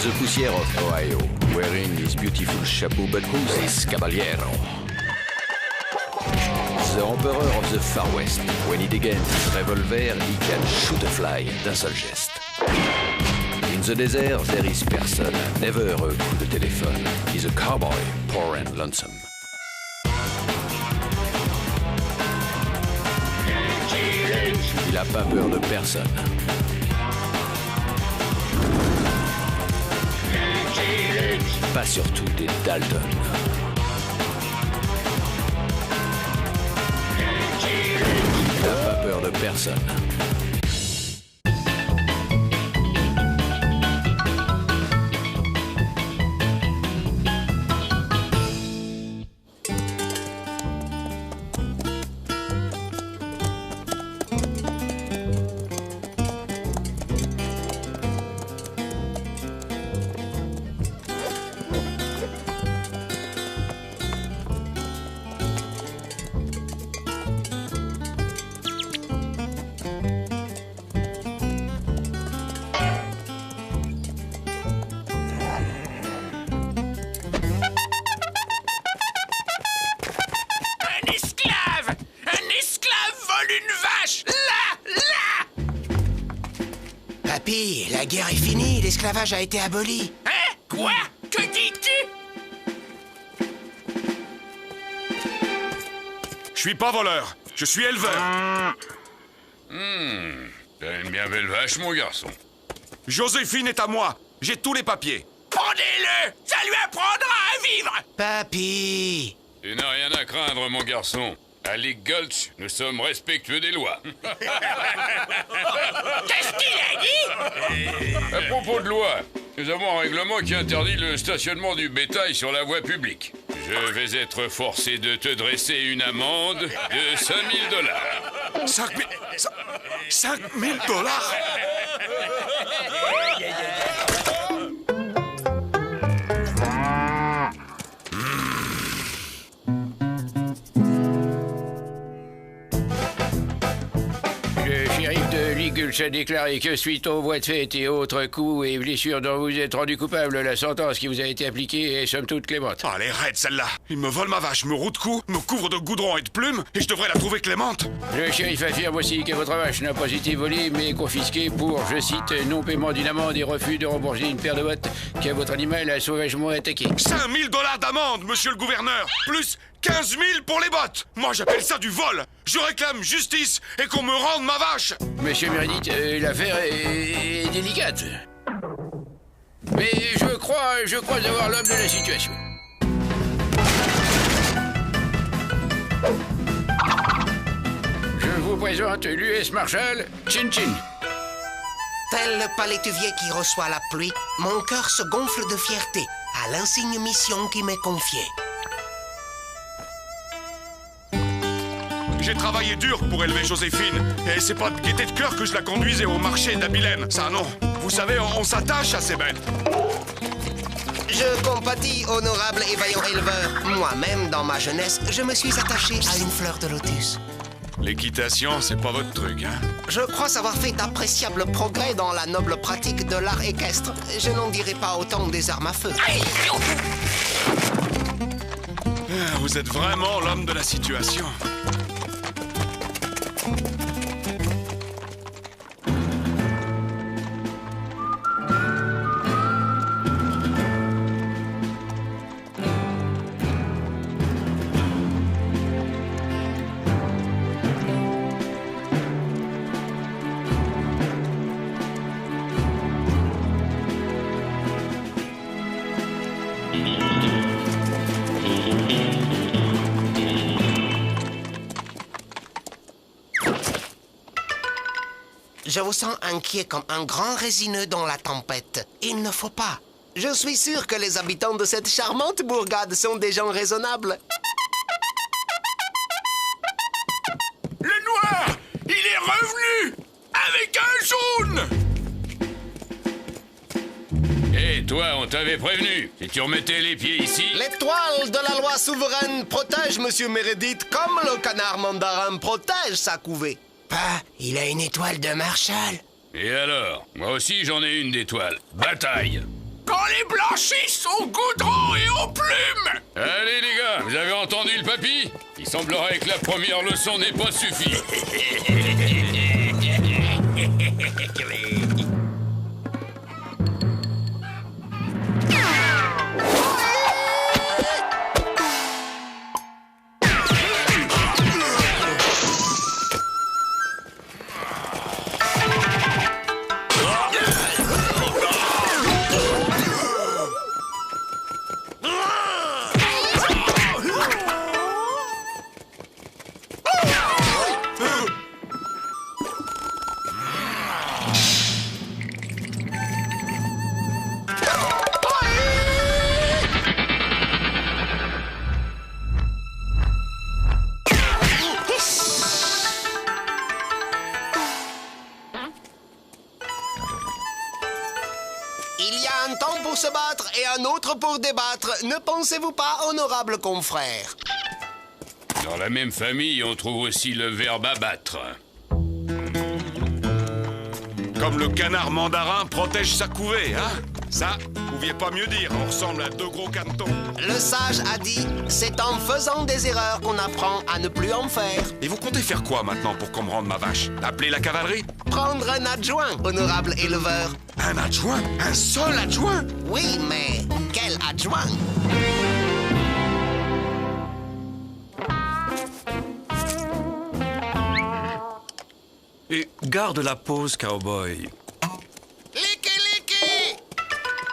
the poussière of Ohio, wearing his beautiful chapeau, but who's this caballero? The emperor of the Far West. When he degains his revolver, he can shoot a fly d'un seul geste. In the desert, there is person, never a coup de téléphone. He's a cowboy, poor and lonesome. Il a pas peur de personne. Pas surtout des Dalton. Il n'a pas peur de personne. Papy, la guerre est finie, l'esclavage a été aboli. Hein? Quoi? Que dis-tu? Je suis pas voleur, je suis éleveur. T'as une bien belle vache, mon garçon. Joséphine est à moi, j'ai tous les papiers. Pendez-le! Ça lui apprendra à vivre! Papy! Tu n'as rien à craindre, mon garçon. À Lake Gulch, nous sommes respectueux des lois. Qu'est-ce qu'il a dit? À propos de loi, nous avons un règlement qui interdit le stationnement du bétail sur la voie publique. Je vais être forcé de te dresser une amende de $5 000. 5 000 dollars? Le shérif de Ligulch a déclaré que suite aux voies de fait et autres coups et blessures dont vous êtes rendu coupable, la sentence qui vous a été appliquée est somme toute clémente. Ah, elle est raide celle-là. Il me vole ma vache, me roue de coups, me couvre de goudron et de plumes, et je devrais la trouver clémente. Le shérif affirme aussi que votre vache n'a pas été volée mais confisquée pour, je cite, non-paiement d'une amende et refus de rembourser une paire de bottes que votre animal a sauvagement attaqué. 5 000 dollars d'amende, monsieur le gouverneur, plus 15 000 pour les bottes. Moi, j'appelle ça du vol. Je réclame justice et qu'on me rende ma vache. Monsieur Meredith, l'affaire est délicate. Mais je crois avoir l'homme de la situation. Je vous présente l'US Marshal Chin Chin. Tel le palétuvier qui reçoit la pluie, mon cœur se gonfle de fierté à l'insigne mission qui m'est confiée. J'ai travaillé dur pour élever Joséphine, et c'est pas de gaieté de cœur que je la conduisais au marché d'Abilène. Ça, non. Vous savez, on s'attache à ces bêtes. Je compatis, honorable et vaillant éleveur. Moi-même, dans ma jeunesse, je me suis attaché à une fleur de lotus. L'équitation, c'est pas votre truc, hein? Je crois avoir fait d'appréciables progrès dans la noble pratique de l'art équestre. Je n'en dirai pas autant des armes à feu. Vous êtes vraiment l'homme de la situation. Je vous sens inquiet comme un grand résineux dans la tempête. Il ne faut pas. Je suis sûr que les habitants de cette charmante bourgade sont des gens raisonnables. Le noir! Il est revenu! Avec un jaune! Hé, toi, on t'avait prévenu. Si tu remettais les pieds ici... L'étoile de la loi souveraine protège Monsieur Meredith comme le canard mandarin protège sa couvée. Pas, il a une étoile de Marshall. Et alors? Moi aussi, j'en ai une d'étoile. Bataille! quand les blanchissent au goudron et aux plumes. Allez les gars, vous avez entendu le papy? Il semblerait que la première leçon n'ait pas suffi. Il y a un temps pour se battre et un autre pour débattre. Ne pensez-vous pas, honorable confrère? Dans la même famille, on trouve aussi le verbe abattre. Comme le canard mandarin protège sa couvée, hein? Ça, vous pouviez pas mieux dire, on ressemble à deux gros canetons. Le sage a dit, c'est en faisant des erreurs qu'on apprend à ne plus en faire. Et vous comptez faire quoi maintenant pour qu'on me rende ma vache? Appeler la cavalerie? Prendre un adjoint, honorable éleveur. Un adjoint? Un seul adjoint? Oui, mais quel adjoint? Et garde la pause, cowboy.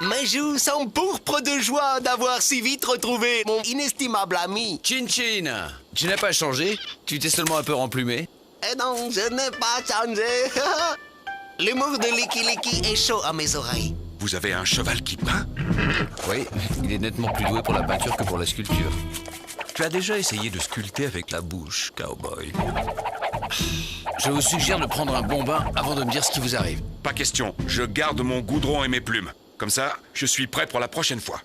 Mes joues sont pourpres de joie d'avoir si vite retrouvé mon inestimable ami. Chin Chin, tu n'as pas changé? Tu t'es seulement un peu remplumé? Eh non, je n'ai pas changé. L'humour de Licky Licky est chaud à mes oreilles. Vous avez un cheval qui peint? Oui, il est nettement plus doué pour la peinture que pour la sculpture. Tu as déjà essayé de sculpter avec la bouche, cowboy. Je vous suggère de prendre un bon bain avant de me dire ce qui vous arrive. Pas question, je garde mon goudron et mes plumes. Comme ça, je suis prêt pour la prochaine fois.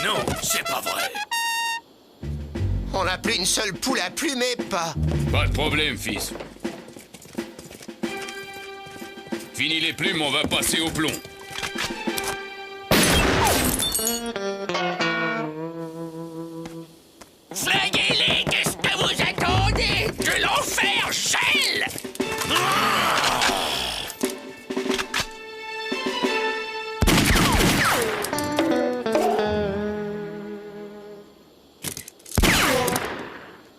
Non, c'est pas vrai. On n'a plus une seule poule à plumer, pas. Pas de problème, fils. Fini les plumes, on va passer au plomb. Flinguez-les, qu'est-ce que vous attendez? Que l'enfer gèle!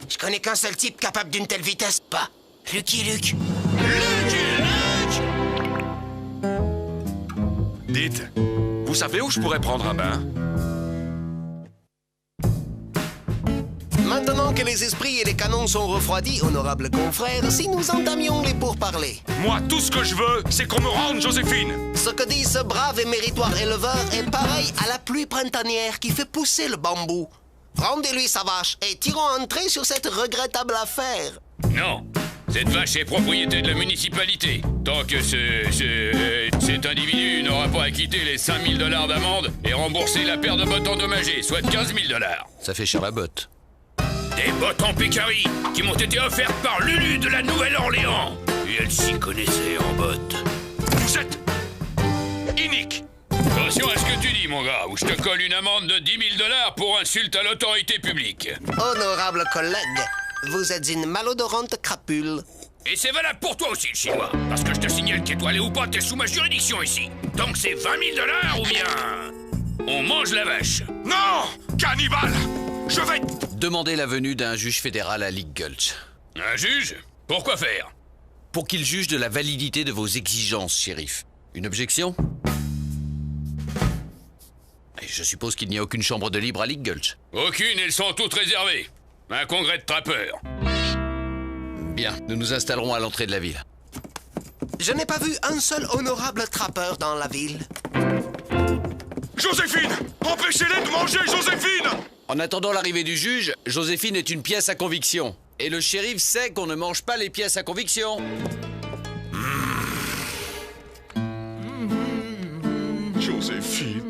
Je connais qu'un seul type capable d'une telle vitesse, pas. Lucky Luke. Dites, vous savez où je pourrais prendre un bain? Maintenant que les esprits et les canons sont refroidis, honorable confrère, si nous entamions les pourparlers. Moi, tout ce que je veux, c'est qu'on me rende Joséphine. Ce que dit ce brave et méritoire éleveur est pareil à la pluie printanière qui fait pousser le bambou. Rendez-lui sa vache et tirons un trait sur cette regrettable affaire. Non, cette vache est propriété de la municipalité. Tant que cet individu n'aura pas acquitté les 5 000 $ d'amende et remboursé la paire de bottes endommagées, soit 15 000 $. Ça fait cher la botte. Des bottes en pécari qui m'ont été offertes par Lulu de la Nouvelle-Orléans. Et elle s'y connaissait en bottes. Vous êtes inique. Attention à ce que tu dis, mon gars, ou je te colle une amende de 10 000 $ pour insulte à l'autorité publique. Honorable collègue, vous êtes une malodorante crapule. Et c'est valable pour toi aussi, le chinois. Parce que je te signale qu'étoilé ou pas, t'es sous ma juridiction ici. Donc c'est 20 000 $ ou bien... on mange la vache. Non, cannibale. Je vais... Demandez la venue d'un juge fédéral à League Gulch. Un juge? Pourquoi faire? Pour qu'il juge de la validité de vos exigences, shérif. Une objection? Et je suppose qu'il n'y a aucune chambre de libre à League Gulch. Aucune, elles sont toutes réservées. Un congrès de trappeurs. Bien, nous nous installerons à l'entrée de la ville. Je n'ai pas vu un seul honorable trappeur dans la ville. Joséphine! Empêchez-les de manger Joséphine! En attendant l'arrivée du juge, Joséphine est une pièce à conviction. Et le shérif sait qu'on ne mange pas les pièces à conviction. Joséphine...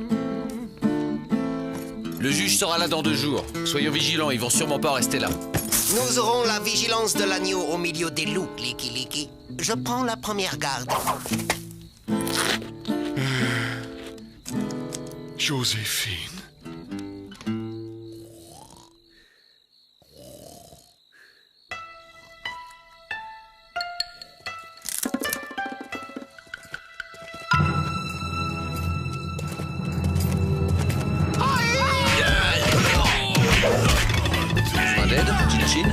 Le juge sera là dans 2 jours. Soyons vigilants, ils vont sûrement pas rester là. Nous aurons la vigilance de l'agneau au milieu des loups, Licky Licky. Je prends la première garde. Joséphine. Besoin d'aide, Chin-Chin?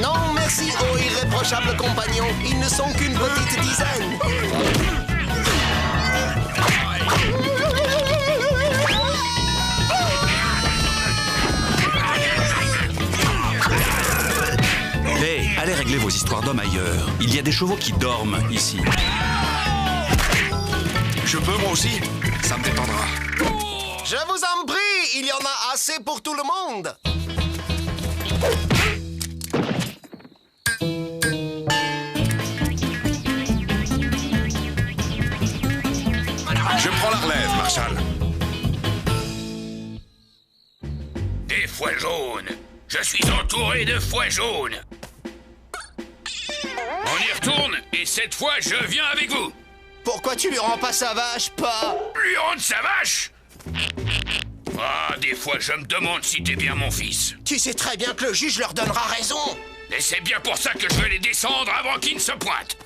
Non, merci, ô irréprochable compagnon. Ils ne sont qu'une petite dizaine. Hey, allez régler vos histoires d'hommes ailleurs. Il y a des chevaux qui dorment ici. Je peux moi aussi? Ça me détendra. Je vous en prie, il y en a assez pour tout le monde. Je prends la relève, Marshall. Des foies jaunes. Je suis entouré de foies jaunes. On y retourne, et cette fois, je viens avec vous. Pourquoi tu lui rends pas sa vache, pas? Lui rendre sa vache? Ah, des fois, je me demande si t'es bien mon fils. Tu sais très bien que le juge leur donnera raison. Et c'est bien pour ça que je veux les descendre avant qu'ils ne se pointent.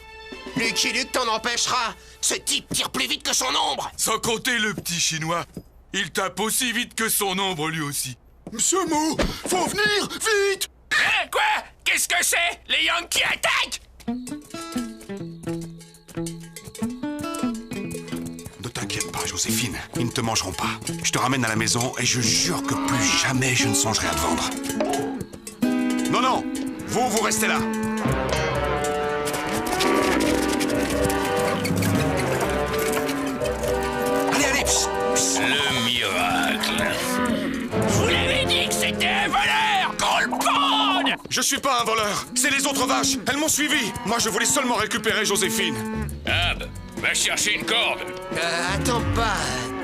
Lucky Luke t'en empêchera. Ce type tire plus vite que son ombre. Sans compter le petit chinois. Il tape aussi vite que son ombre lui aussi. Monsieur Mou, faut venir, vite! Hein, quoi? Qu'est-ce que c'est? Les Yankees attaquent? Ne t'inquiète pas, Joséphine. Ils ne te mangeront pas. Je te ramène à la maison et je jure que plus jamais je ne songerai à te vendre. Non, non! Vous restez là. Allez, psst, psst. Le miracle. Je vous l'avais dit que c'était un voleur, Goldbond! Je suis pas un voleur, c'est les autres vaches. Elles m'ont suivi. Moi, je voulais seulement récupérer Joséphine. Ab, va chercher une corde. Attends pas.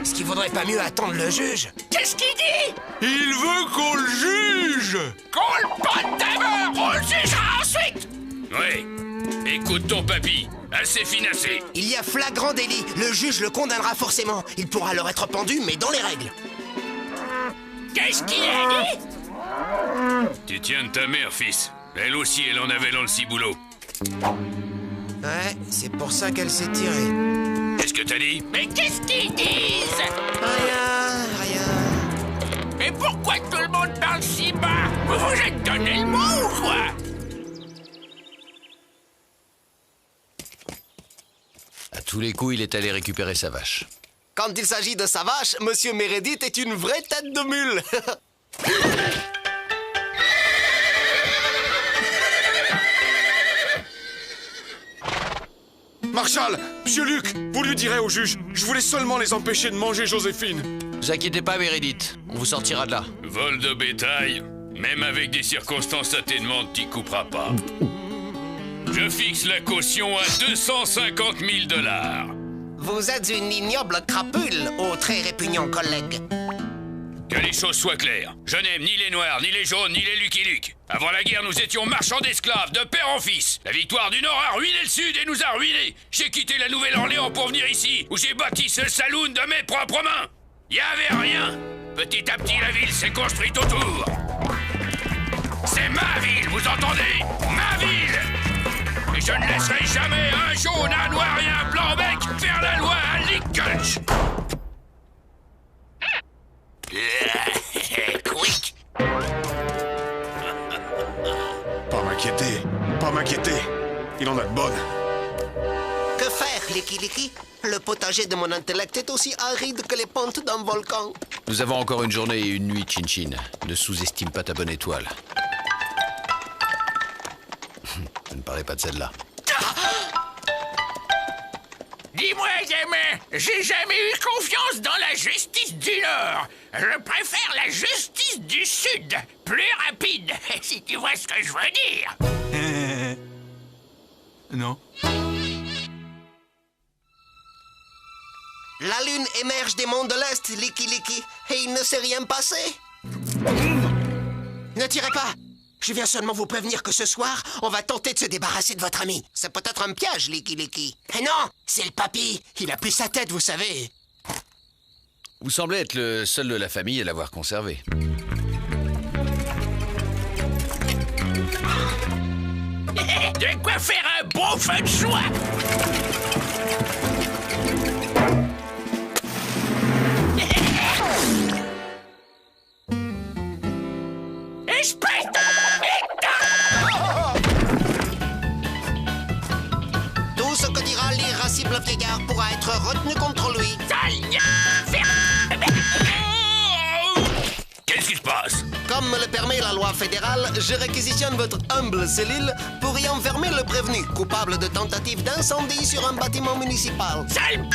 Est-ce qu'il vaudrait pas mieux attendre le juge? Qu'est-ce qu'il dit? Il veut qu'on le juge. Goldbond d'abord, on le jugera ensuite. Oui. Écoute ton papy. Assez financé. Il y a flagrant délit. Le juge le condamnera forcément. Il pourra leur être pendu, mais dans les règles. Qu'est-ce qu'il a dit? Tu tiens de ta mère, fils. Elle aussi, elle en avait dans le ciboulot. Ouais, c'est pour ça qu'elle s'est tirée. Qu'est-ce que t'as dit? Mais qu'est-ce qu'ils disent? Rien. Mais pourquoi tout le monde parle si bas? Vous vous êtes donné le mot ou quoi? À tous les coups, il est allé récupérer sa vache. Quand il s'agit de sa vache, Monsieur Meredith est une vraie tête de mule. Marshall, Monsieur Luc, vous lui direz au juge. Je voulais seulement les empêcher de manger Joséphine. Ne vous inquiétez pas, Meredith. On vous sortira de là. Vol de bétail, même avec des circonstances atténuantes, t'y couperas pas. Je fixe la caution à 250 000 $. Vous êtes une ignoble crapule, ô très répugnant collègue. Que les choses soient claires. Je n'aime ni les Noirs, ni les Jaunes, ni les Lucky Luke. Avant la guerre, nous étions marchands d'esclaves, de père en fils. La victoire du Nord a ruiné le Sud et nous a ruinés. J'ai quitté la Nouvelle-Orléans pour venir ici, où j'ai bâti ce saloon de mes propres mains. Y avait rien. Petit à petit, la ville s'est construite autour. C'est ma ville, vous entendez? Ma ville. Et je ne laisserai jamais un jaune, un noir et un blanc bec faire la loi à Lincoln. Quick. Pas m'inquiéter. Il en a de bonnes. Que faire, Licky Licky? Le potager de mon intellect est aussi aride que les pentes d'un volcan. Nous avons encore une journée et une nuit, Chin-Chin. Ne sous-estime pas ta bonne étoile. Je ne parlais pas de celle-là. Dis-moi, gamin, j'ai jamais eu confiance dans la justice du Nord. Je préfère la justice du Sud, plus rapide, si tu vois ce que je veux dire. Non. La lune émerge des monts de l'Est, Licky Licky, et il ne s'est rien passé. Ne tirez pas. Je viens seulement vous prévenir que ce soir, on va tenter de se débarrasser de votre ami. C'est peut-être un piège, Licky Licky. Eh non, c'est le papy. Il a plus sa tête, vous savez. Vous semblez être le seul de la famille à l'avoir conservé. De quoi faire un bon feu de joie. Espèce de... Tout ce que dira l'irascible vieillard pourra être retenu contre lui. Qu'est-ce qui se passe? Comme me le permet la loi fédérale, je réquisitionne votre humble cellule pour y enfermer le prévenu, coupable de tentative d'incendie sur un bâtiment municipal. Sale...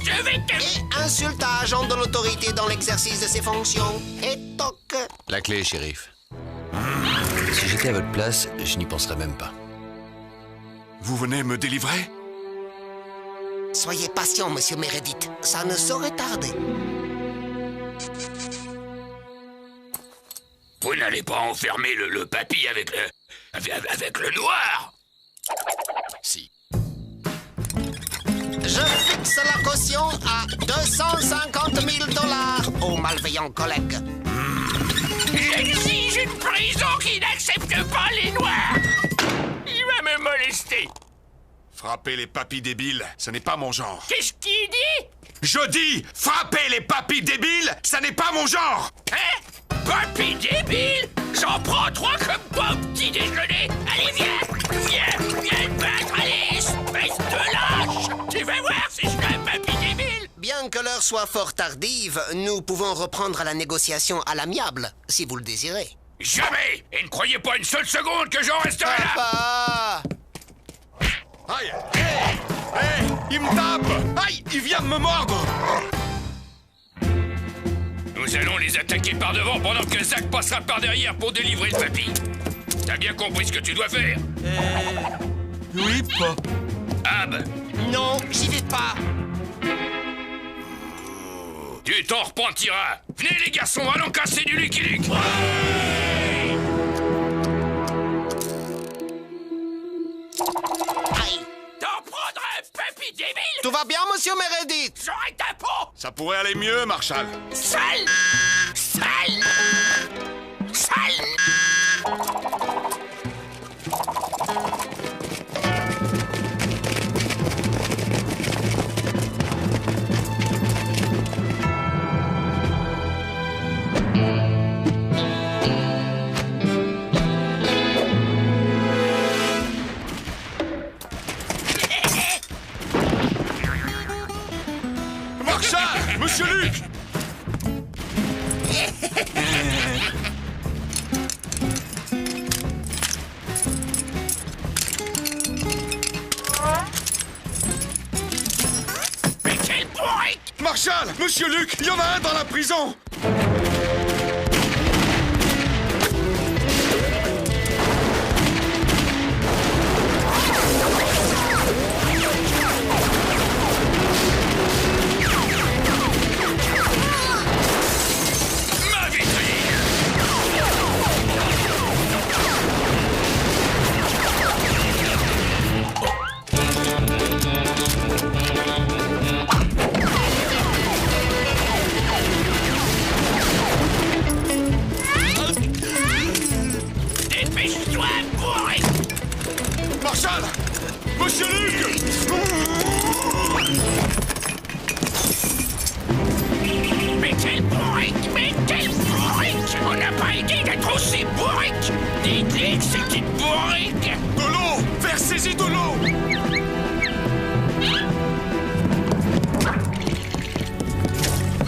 Je vais te... Et insulte à agent de l'autorité dans l'exercice de ses fonctions. Et toc. La clé, shérif. Si j'étais à votre place, je n'y penserais même pas. Vous venez me délivrer? Soyez patient, monsieur Meredith. Ça ne saurait tarder. Vous n'allez pas enfermer le papy avec le... avec le noir? Si. Je fixe la caution à 250 000 $, ô malveillant collègue. J'exige une prison qui n'accepte pas les noirs. Il va me molester. Frapper les papys débiles, ce n'est pas mon genre. Qu'est-ce qu'il dit? Je dis, frapper les papys débiles, ça n'est pas mon genre. Hein? Papy débile? J'en prends 3 comme pas au petit déjeuner. Allez, viens te battre, allez, espèce de lâche. Tu vas voir si je suis un papy débile. Bien que l'heure soit fort tardive, nous pouvons reprendre la négociation à l'amiable, si vous le désirez. Jamais. Et ne croyez pas une seule seconde que j'en resterai là. Papa! Aïe! Hé! Il me tape! Aïe! Il vient de me mordre! Nous allons les attaquer par devant pendant que Zach passera par derrière pour délivrer le papy. T'as bien compris ce que tu dois faire? Oui, pas. Ab, Non, j'y vais pas. tu t'en repentiras. Venez les garçons, allons casser du Lucky Luke. Aïe! T'en prendras un papy débile. Tout va bien, monsieur Meredith? J'aurai ta peau. Ça pourrait aller mieux, Marshall. Sale. Sale. Sale. Marshall! Monsieur Luc! Mais quel bourrique. Marshall! Monsieur Luc! Il y en a un dans la prison! Ma vitrine. Dépêche-toi, bourrique. Marshall! Monsieur Luc! Mais quel bourrique! Mais quel bourrique! On n'a pas idée d'être aussi bourrique! Dites-lui que c'est une bourrique! De l'eau! Versez-y de l'eau!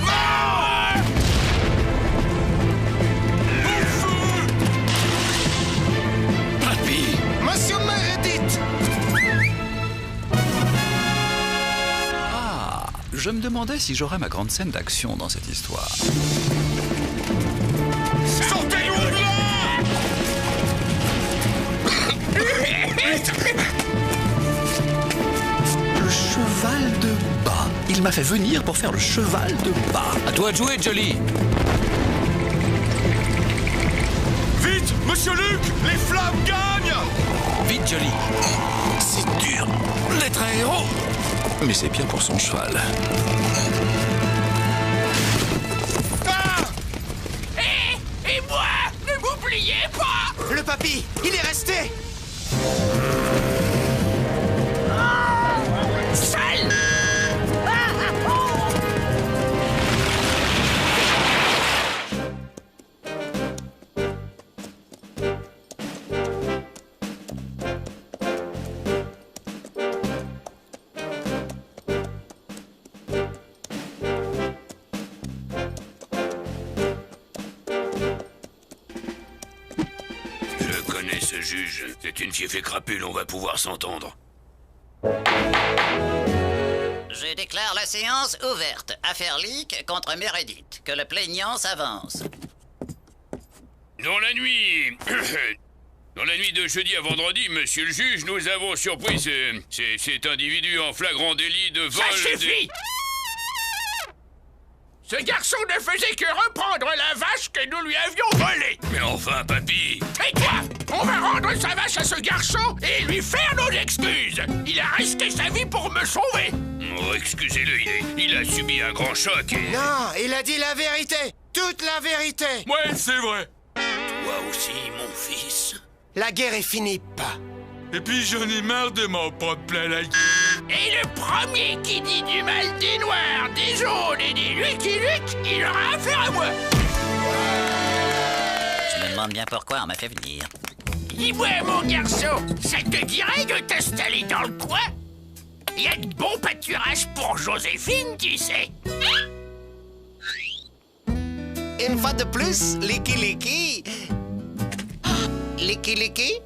Ah! Papy! Monsieur Meredith! Ah, je me demandais si j'aurais ma grande scène d'action dans cette histoire. Sortez-nous de là! Le cheval de bas. Il m'a fait venir pour faire le cheval de bas. À toi de jouer, Jolly! Vite! Monsieur Luc, les flammes gagnent! Vite, Jolie. C'est dur d'être un héros, mais c'est bien pour son cheval. Et moi, ne m'oubliez pas! Le papy, il est resté. Sale! Je connais ce juge. C'est une fiefée crapule, on va pouvoir s'entendre. Je déclare la séance ouverte. Affaire Leak contre Meredith. Que le plaignant s'avance. Dans la nuit... Dans la nuit de jeudi à vendredi, monsieur le juge, nous avons surpris cet individu en flagrant délit de vol... Ça suffit! Ce garçon ne faisait que reprendre la vache que nous lui avions volée. Mais enfin, papy... Et toi? On va rendre sa vache à ce garçon et lui faire nos excuses. Il a risqué sa vie pour me sauver. Oh, excusez-le, il a subi un grand choc et... Non, il a dit la vérité. Toute la vérité. Ouais, c'est vrai. Toi aussi, mon fils. La guerre est finie, pas. Et puis j'en ai marre de m'en prendre plein la gueule. Et le premier qui dit du mal des Noirs, des Jaunes et des Lucky Luke, il aura affaire à moi. Je me demande bien pourquoi on m'a fait venir. Dis-moi, mon garçon, ça te dirait de t'installer dans le coin? Il y a de bons pâturages pour Joséphine, tu sais. Une fois de plus, Licky Licky. Licky Licky?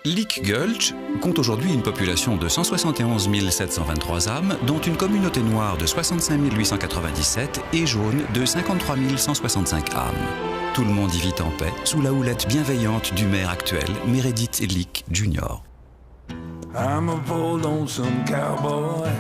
Leak Gulch compte aujourd'hui une population de 171 723 âmes, dont une communauté noire de 65 897 et jaune de 53 165 âmes. Tout le monde y vit en paix, sous la houlette bienveillante du maire actuel, Meredith Leak Jr. I'm a bold lonesome cowboy.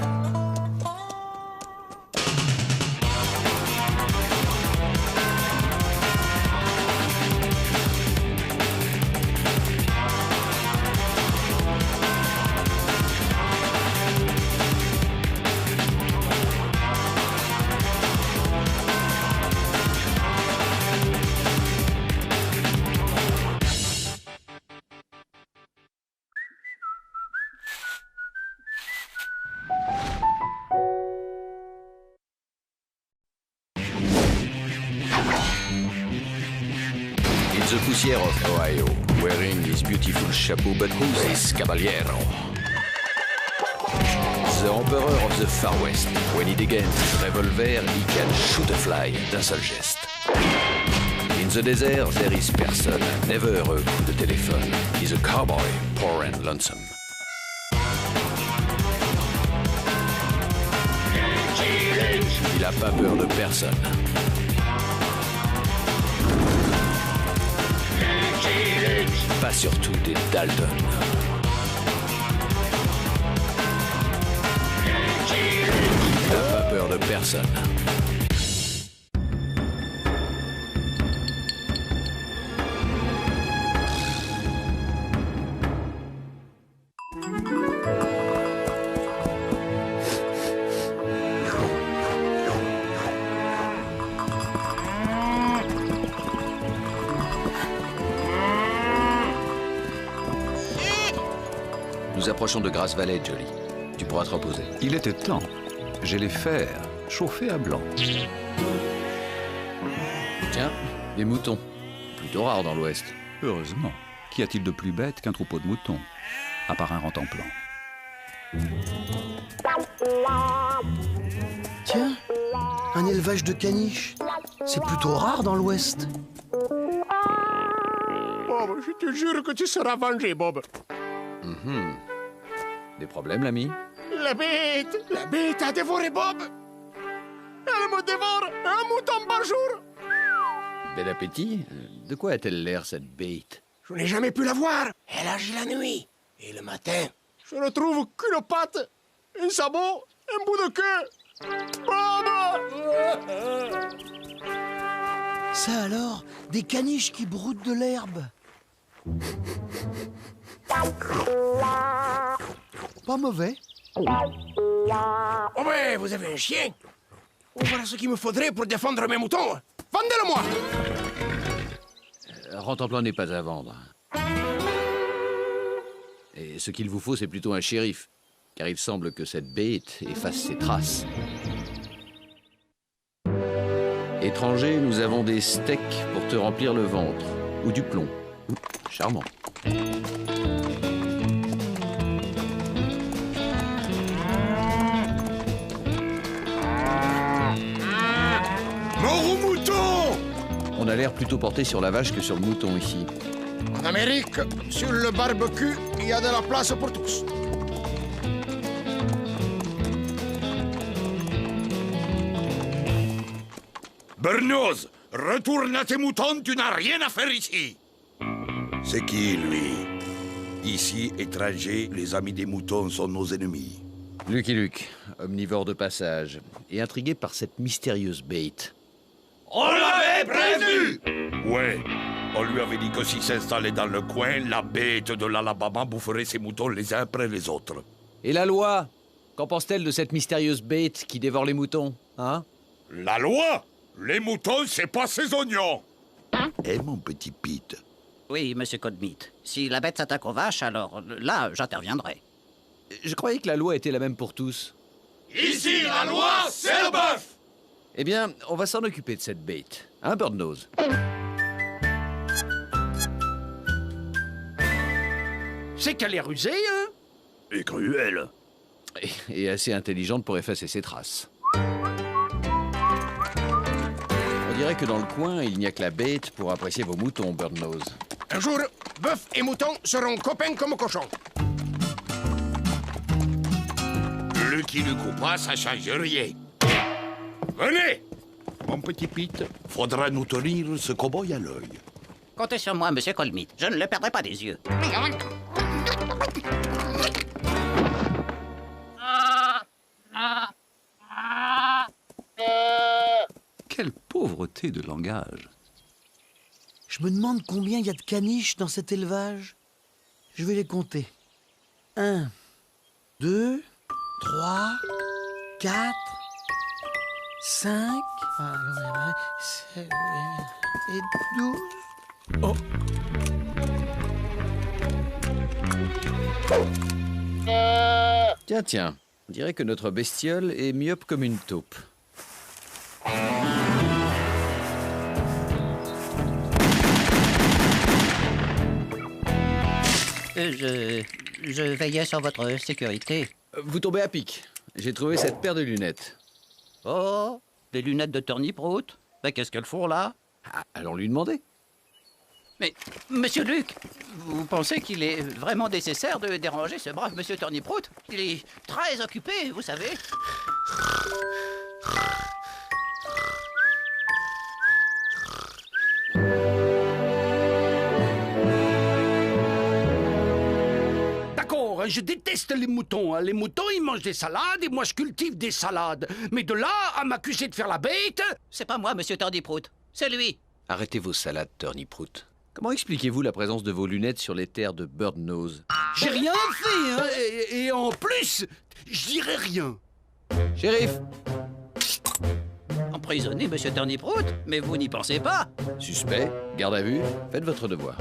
In the poussière of Ohio, wearing his beautiful chapeau, but who's this caballero? The Emperor of the Far West. When he degains his revolver, he can shoot a fly d'un seul geste. In the desert, there is person, never a coup de téléphone. He's a cowboy, poor and lonesome. Il a pas peur de personne. Pas surtout des Dalton. Il n'a pas peur de personne. Nous approchons de Grass Valley, Jolie. Tu pourras te reposer. Il était temps. J'ai les fers chauffés à blanc. Tiens, des moutons. Plutôt rares dans l'Ouest. Heureusement. Qu'y a-t-il de plus bête qu'un troupeau de moutons? À part un rentemplant. Tiens, un élevage de caniches. C'est plutôt rare dans l'Ouest. Bob, je te jure que tu seras vengé, Bob. Des problèmes, l'ami? La bête a dévoré Bob. Elle me dévore un mouton par jour. Bel appétit. De quoi a-t-elle l'air, cette bête? Je n'ai jamais pu la voir. Elle agit la nuit. Et le matin, je ne trouve qu'une patte, un sabot, un bout de queue. Bob! Ça alors, des caniches qui broutent de l'herbe. Pas mauvais. Oh mais vous avez un chien. Oh, voilà ce qu'il me faudrait pour défendre mes moutons. Vendez-le-moi. Rantanplan n'est pas à vendre. Et ce qu'il vous faut, c'est plutôt un shérif. Car il semble que cette bête efface ses traces. Étranger, nous avons des steaks pour te remplir le ventre. Ou du plomb. Charmant. Mort au mouton. On a l'air plutôt porté sur la vache que sur le mouton ici. En Amérique, sur le barbecue, il y a de la place pour tous. Bernoz, retourne à tes moutons, tu n'as rien à faire ici. C'est qui, lui? Ici, étrangers, les amis des moutons sont nos ennemis. Lucky Luke, omnivore de passage, et intrigué par cette mystérieuse bête. On l'avait prévenu! Ouais, on lui avait dit que s'il s'installait dans le coin, la bête de l'Alabama boufferait ses moutons les uns après les autres. Et la loi? Qu'en pense-t-elle de cette mystérieuse bête qui dévore les moutons, hein? La loi? Les moutons, c'est pas ces oignons! Eh, mon petit Pete? Oui, monsieur Codmeat. Si la bête s'attaque aux vaches, alors là, j'interviendrai. Je croyais que la loi était la même pour tous. Ici, la loi, c'est le bœuf! Eh bien, on va s'en occuper de cette bête. Hein, Birdnose? C'est qu'elle est rusée, hein? Et cruelle. Et assez intelligente pour effacer ses traces. On dirait que dans le coin, il n'y a que la bête pour apprécier vos moutons, Birdnose. Un jour, bœuf et mouton seront copains comme cochons. Lucky Luke ou pas, ça change rien. Venez! Mon petit Pete, faudra nous tenir ce cow-boy à l'œil. Comptez sur moi, monsieur Colmeat. Je ne le perdrai pas des yeux. Quelle pauvreté de langage. Je me demande combien il y a de caniches dans cet élevage. Je vais les compter. 1, 2, 3, 4, 5, 7 et 12. Oh! Tiens, on dirait que notre bestiole est myope comme une taupe. Je veillais sur votre sécurité. Vous tombez à pic. J'ai trouvé cette paire de lunettes. Oh, des lunettes de Turnip-Root? Ben, qu'est-ce qu'elles font là? Ah, allons lui demander. Mais, monsieur Luke, vous pensez qu'il est vraiment nécessaire de déranger ce brave monsieur Turnip-Root? Il est très occupé, vous savez. D'accord, je déteste les moutons. Les moutons, ils mangent des salades et moi, je cultive des salades. Mais de là à m'accuser de faire la bête... C'est pas moi, monsieur Turnip-Root. C'est lui. Arrêtez vos salades, Turnip-Root. Comment expliquez-vous la présence de vos lunettes sur les terres de Birdnose? J'ai rien fait, hein, et en plus, je dirais rien. Shérif! Emprisonné, monsieur Turnip-Root? Mais vous n'y pensez pas. Suspect, garde à vue, faites votre devoir.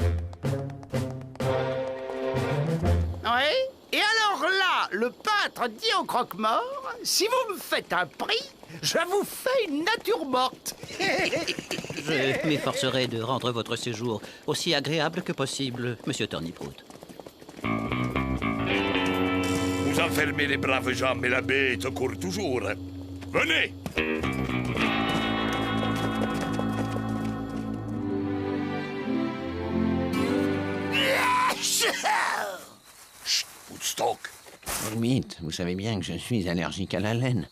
Oui? Et alors là, le peintre dit au croque-mort, si vous me faites un prix, je vous fais une nature morte. Je m'efforcerai de rendre votre séjour aussi agréable que possible, monsieur Turnip-Root. Vous enfermez les braves gens, mais la bête court toujours. Venez! Chut, Woodstock. Hermite, vous savez bien que je suis allergique à la laine.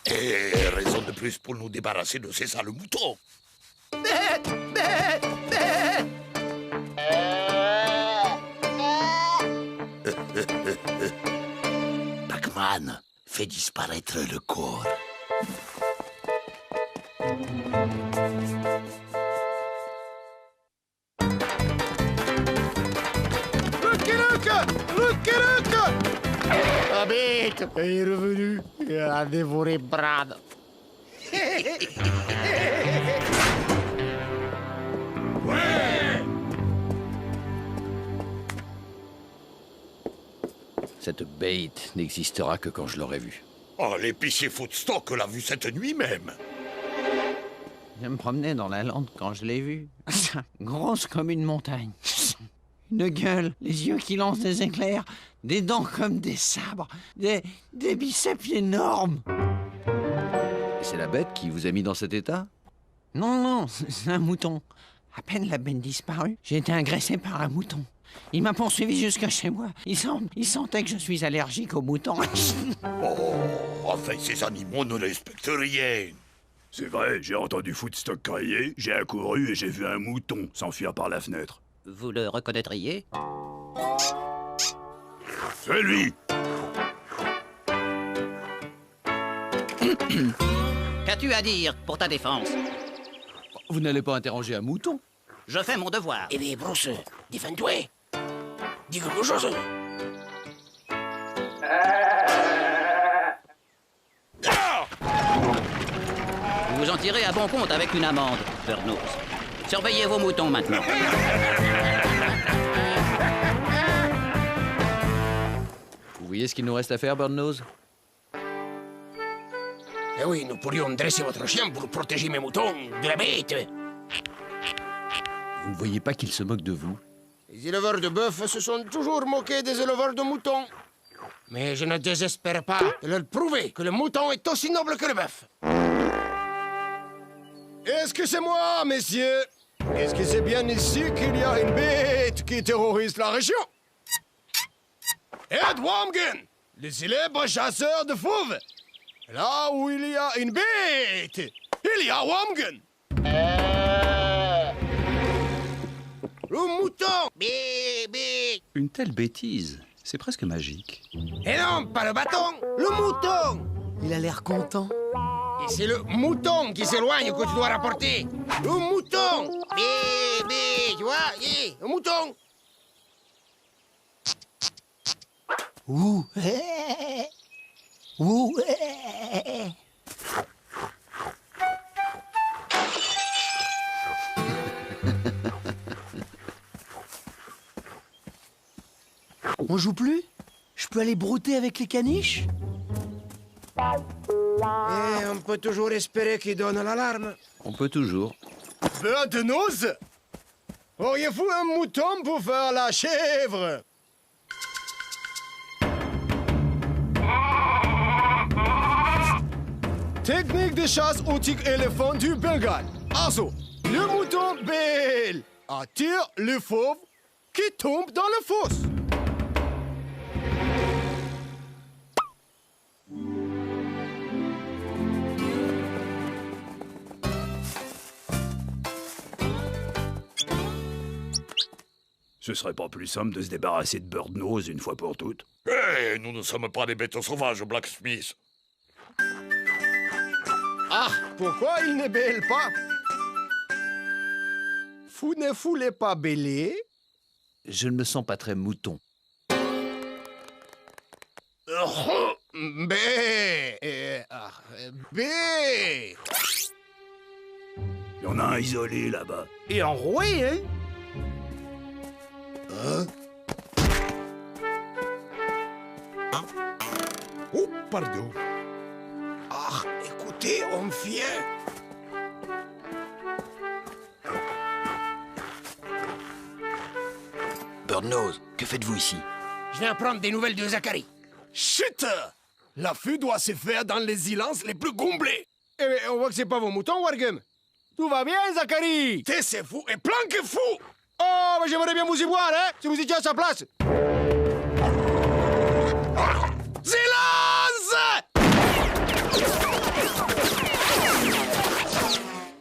Et raison de plus pour nous débarrasser de ces sales moutons. Pac-Man, fais disparaître le corps. est revenu et a dévoré Brad. Cette bête n'existera que quand je l'aurai vue. Oh, l'épicier Footstock l'a vu cette nuit même. Je me promenais dans la lande quand je l'ai vue. Grosse comme une montagne. Une gueule, les yeux qui lancent des éclairs, des dents comme des sabres, des biceps énormes. Et c'est la bête qui vous a mis dans cet état? Non, c'est un mouton. À peine la bête disparue, j'ai été agressé par un mouton. Il m'a poursuivi jusqu'à chez moi. Il sentait que je suis allergique aux moutons. Oh, enfin, ces animaux ne respectent rien. C'est vrai, j'ai entendu Footstock crier, j'ai accouru et j'ai vu un mouton s'enfuir par la fenêtre. Vous le reconnaîtriez? C'est lui! Qu'as-tu à dire pour ta défense? Vous n'allez pas interroger un mouton? Je fais mon devoir. Eh bien, Bruce, défends-toi. Dis quelque chose. Vous vous en tirez à bon compte avec une amende, Birdnose. Surveillez vos moutons maintenant. Vous voyez ce qu'il nous reste à faire, Birdnose? Eh oui, nous pourrions dresser votre chien pour protéger mes moutons de la bête. Vous ne voyez pas qu'il se moque de vous? Les éleveurs de bœuf se sont toujours moqués des éleveurs de moutons. Mais je ne désespère pas de leur prouver que le mouton est aussi noble que le bœuf. Est-ce que c'est moi, messieurs? Est-ce que c'est bien ici qu'il y a une bête qui terrorise la région? Ed Wamgen, le célèbre chasseur de fauves. Là où il y a une bête, il y a Wamgen. Le mouton! Bé. Une telle bêtise, c'est presque magique. Et non, pas le bâton, le mouton! Il a l'air content. Et c'est le mouton qui s'éloigne que tu dois rapporter. Le mouton! Bé, tu vois? Le mouton! Ouh. Ouh. On joue plus? Je peux aller brouter avec les caniches? Et on peut toujours espérer qu'il donne l'alarme. On peut toujours. Birdnose, auriez-vous un mouton pour faire la chèvre? Technique de chasse au tigre éléphant du Bengale. Also, le mouton belle attire le fauve qui tombe dans la fosse. Ce serait pas plus simple de se débarrasser de Birdnose une fois pour toutes? Eh, nous ne sommes pas des bêtes sauvages, Blacksmith. Ah, pourquoi il ne bêle pas? Vous ne voulez pas bêler? Je ne me sens pas très mouton. Bé. Bé. Il y en a un isolé là-bas. Et enroué, hein? Oh, pardon. Ah, écoutez, on vient. Birdnose, que faites-vous ici? Je viens prendre des nouvelles de Zachary. Chut! L'affût doit se faire dans les silences les plus comblés. Eh bien, on voit que c'est pas vos moutons, Wargum. Tout va bien, Zachary? Taisez-vous et planquez-vous! Oh, mais j'aimerais bien vous y voir, hein, si vous étiez à sa place. Silence!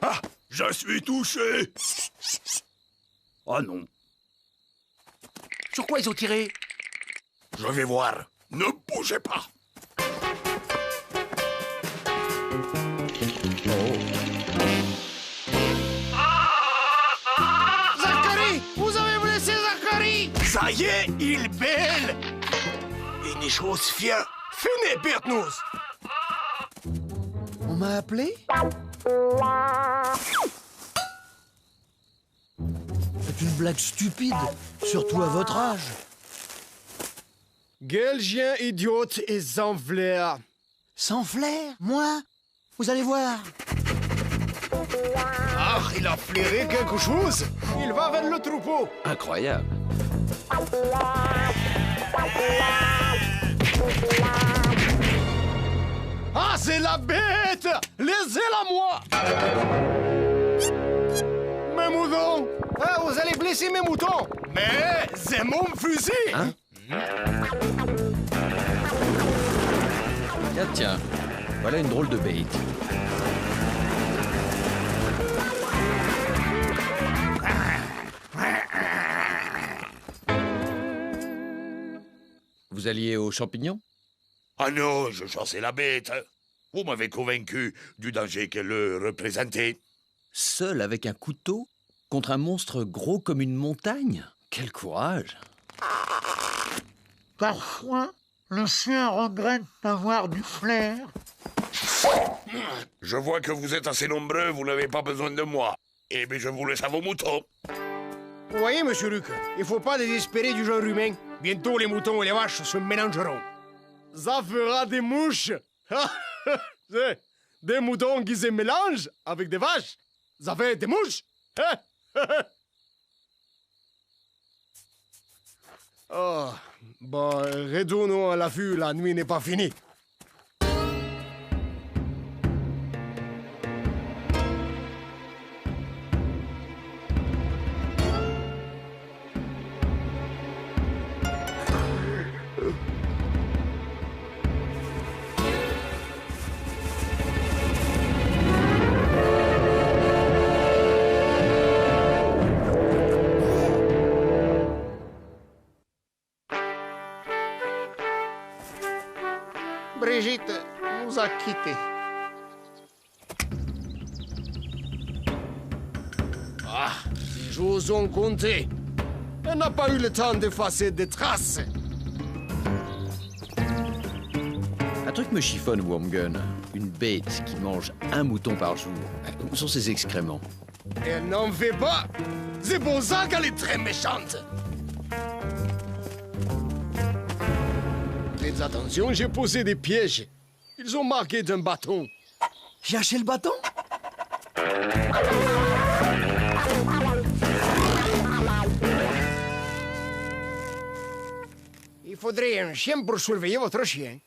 Ah, je suis touché. Ah non. Sur quoi ils ont tiré? Je vais voir. Ne bougez pas. Zachary! Vous avez blessé Zachary! Ça y est, il bêle. Une chose vient fini, Birtnous! On m'a appelé? C'est une blague stupide, surtout à votre âge. Quel chien idiote et sans flair! Sans flair? Moi? Vous allez voir. Ah, il a flairé quelque chose! Il va vers le troupeau! Incroyable. Ah, c'est la bête! Laissez-la moi! Mes moutons! Ah, vous allez blesser mes moutons! Mais c'est mon fusil! Hein? Tiens, voilà une drôle de bait. Vous alliez aux champignons? Ah non, je chassais la bête. Vous m'avez convaincu du danger qu'elle représentait. Seul avec un couteau contre un monstre gros comme une montagne? Quel courage! Parfois, le chien regrette d'avoir du flair. Je vois que vous êtes assez nombreux, vous n'avez pas besoin de moi. Eh bien, je vous laisse à vos moutons. Vous voyez, monsieur Luc, il faut pas désespérer du genre humain. Bientôt, les moutons et les vaches se mélangeront. Ça fera des mouches. Des moutons qui se mélangent avec des vaches. Ça fait des mouches. Oh, bon, retournons à l'affût, la nuit n'est pas finie. Brigitte nous a quittés. Ah, les jours ont compté. Elle n'a pas eu le temps d'effacer des traces. Un truc me chiffonne, Wormgun. Une bête qui mange un mouton par jour. Où sont ses excréments? Elle n'en fait pas. C'est pour ça qu'elle est très méchante. Faites attention, j'ai posé des pièges. Ils ont marqué d'un bâton. J'ai acheté le bâton? Il faudrait un chien pour surveiller votre chien.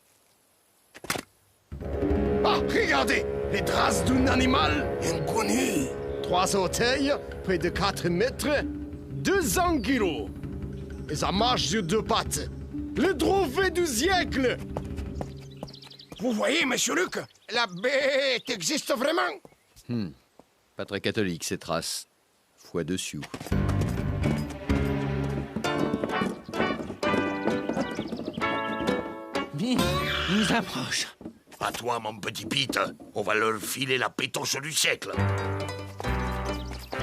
Ah, regardez! Les traces d'un animal inconnu. 3 orteils, près de 4 mètres, 200 kilos. Et ça marche sur 2 pattes. Le trophée du siècle! Vous voyez, monsieur Luc, la bête existe vraiment. Pas très catholique, ces traces. Foi dessus. Vite, il nous approche. À toi, mon petit Pete. On va leur filer la pétoche du siècle.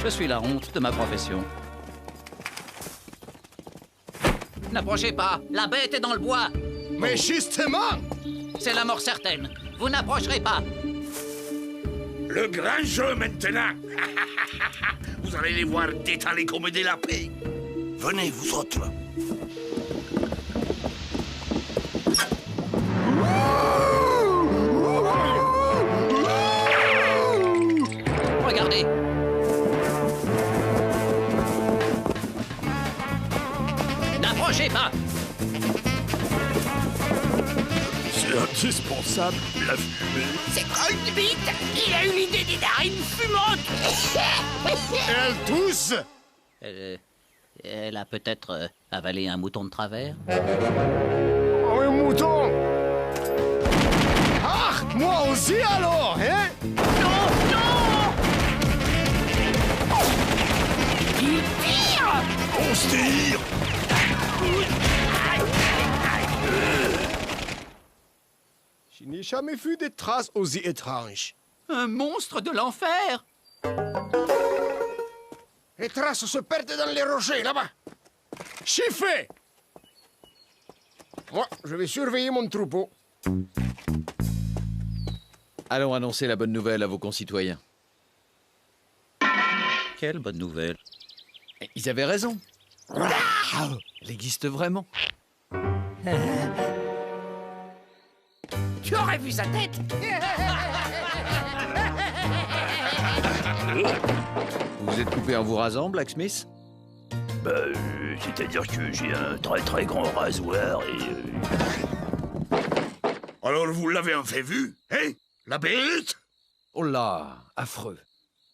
Je suis la honte de ma profession. N'approchez pas, la bête est dans le bois. Mais justement! C'est la mort certaine. Vous n'approcherez pas. Le grand jeu maintenant. Vous allez les voir détaler comme des lapins. Venez, vous autres. Regardez. N'approchez pas. C'est indispensable, la fumée. C'est Coldbeat. Il a eu l'idée des narines fumantes. Elle tousse. Elle a peut-être avalé un mouton de travers. Un mouton. Ah, moi aussi alors, hein? Non, non. Il tire. On se tire. Je n'ai jamais vu des traces aussi étranges. Un monstre de l'enfer. Les traces se perdent dans les rochers, là-bas. Chiffé! Moi, je vais surveiller mon troupeau. Allons annoncer la bonne nouvelle à vos concitoyens. Quelle bonne nouvelle. Ils avaient raison. Elle existe vraiment. Tu aurais vu sa tête. Vous vous êtes coupé en vous rasant, Blacksmith? C'est-à-dire que j'ai un très grand rasoir et... Alors vous l'avez enfin vu, hein? La bête? Oh là, affreux.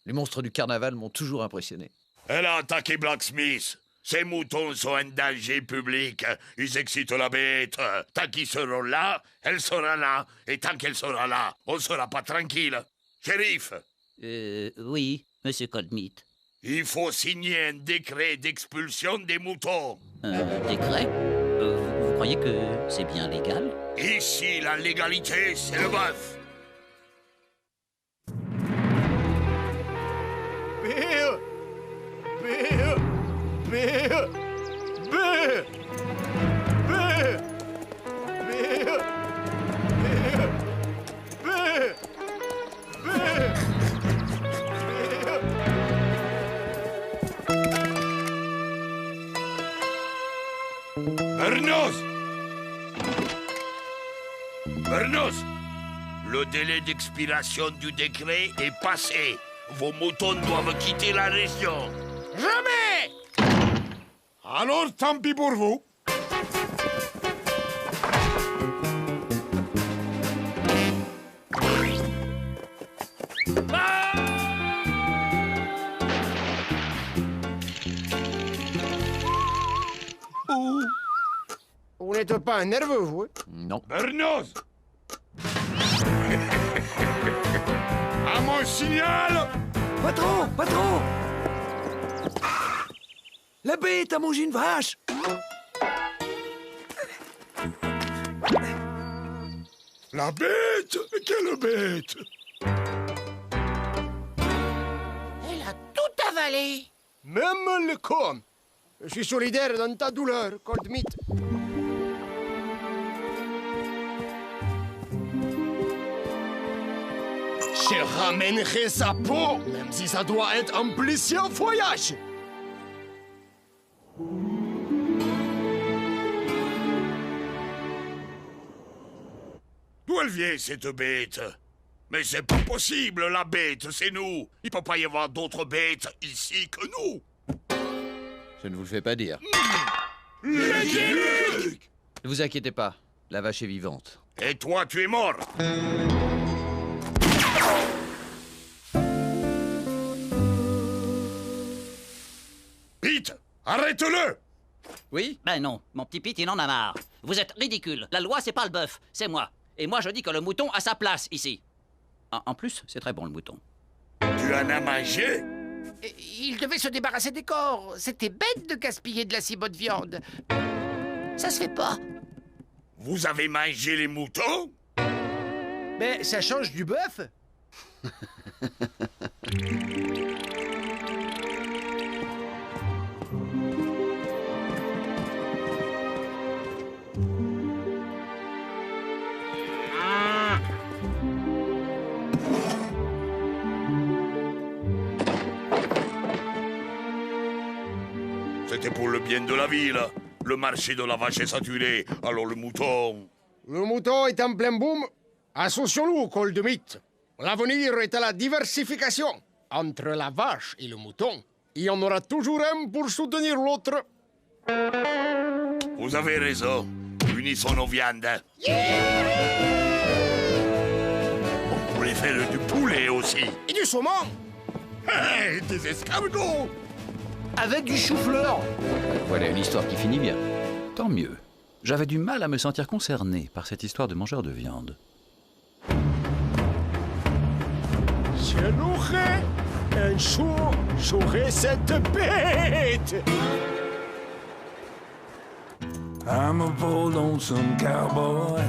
Les monstres du carnaval m'ont toujours impressionné. Elle a attaqué Blacksmith. Ces moutons sont un danger public. Ils excitent la bête. Tant qu'ils seront là, elle sera là. Et tant qu'elle sera là, on sera pas tranquille. Shérif? Oui, monsieur Coldmeat. Il faut signer un décret d'expulsion des moutons. Un décret? Vous croyez que c'est bien légal? Ici, la légalité, c'est le bœuf. Bill! Bill! Bill! Bill! Bill! Bill! Bill! Bill! Bernos! Bernos! Le délai d'expiration du décret est passé. Vos moutons doivent quitter la région. Jamais! Alors, tant pis pour vous. Vous n'êtes pas nerveux, vous? Non. Bernos! À mon signal! Patron! Patron! La bête a mangé une vache! La bête? Quelle bête? Elle a tout avalé. Même le corps. Je suis solidaire dans ta douleur, Coldmeat. Je ramènerai sa peau, même si ça doit être un plaisir voyage. D'où elle vient, cette bête? Mais c'est pas possible, la bête, c'est nous. Il peut pas y avoir d'autres bêtes ici que nous. Je ne vous le fais pas dire. Ne vous inquiétez pas, la vache est vivante. Et toi, tu es mort. Pete, arrête-le! Oui? Ben non, mon petit Pete, il en a marre. Vous êtes ridicule. La loi, c'est pas le bœuf, c'est moi. Et moi, je dis que le mouton a sa place ici. En plus, c'est très bon, le mouton. Tu en as mangé? Il devait se débarrasser des corps. C'était bête de gaspiller de la si bonne viande. Ça se fait pas. Vous avez mangé les moutons? Mais ça change du bœuf. C'était pour le bien de la ville. Le marché de la vache est saturé, alors le mouton... Le mouton est en plein boom. Associons-nous, Coldmeat. L'avenir est à la diversification. Entre la vache et le mouton, il y en aura toujours un pour soutenir l'autre. Vous avez raison. Unissons nos viandes. On pourrait faire du poulet aussi. Et du saumon. Hey, des escargots. Avec du chou-fleur. Voilà une histoire qui finit bien. Tant mieux. J'avais du mal à me sentir concerné par cette histoire de mangeur de viande. Je louerai un jour, j'aurai cette bête. I'm a bold lonesome cowboy.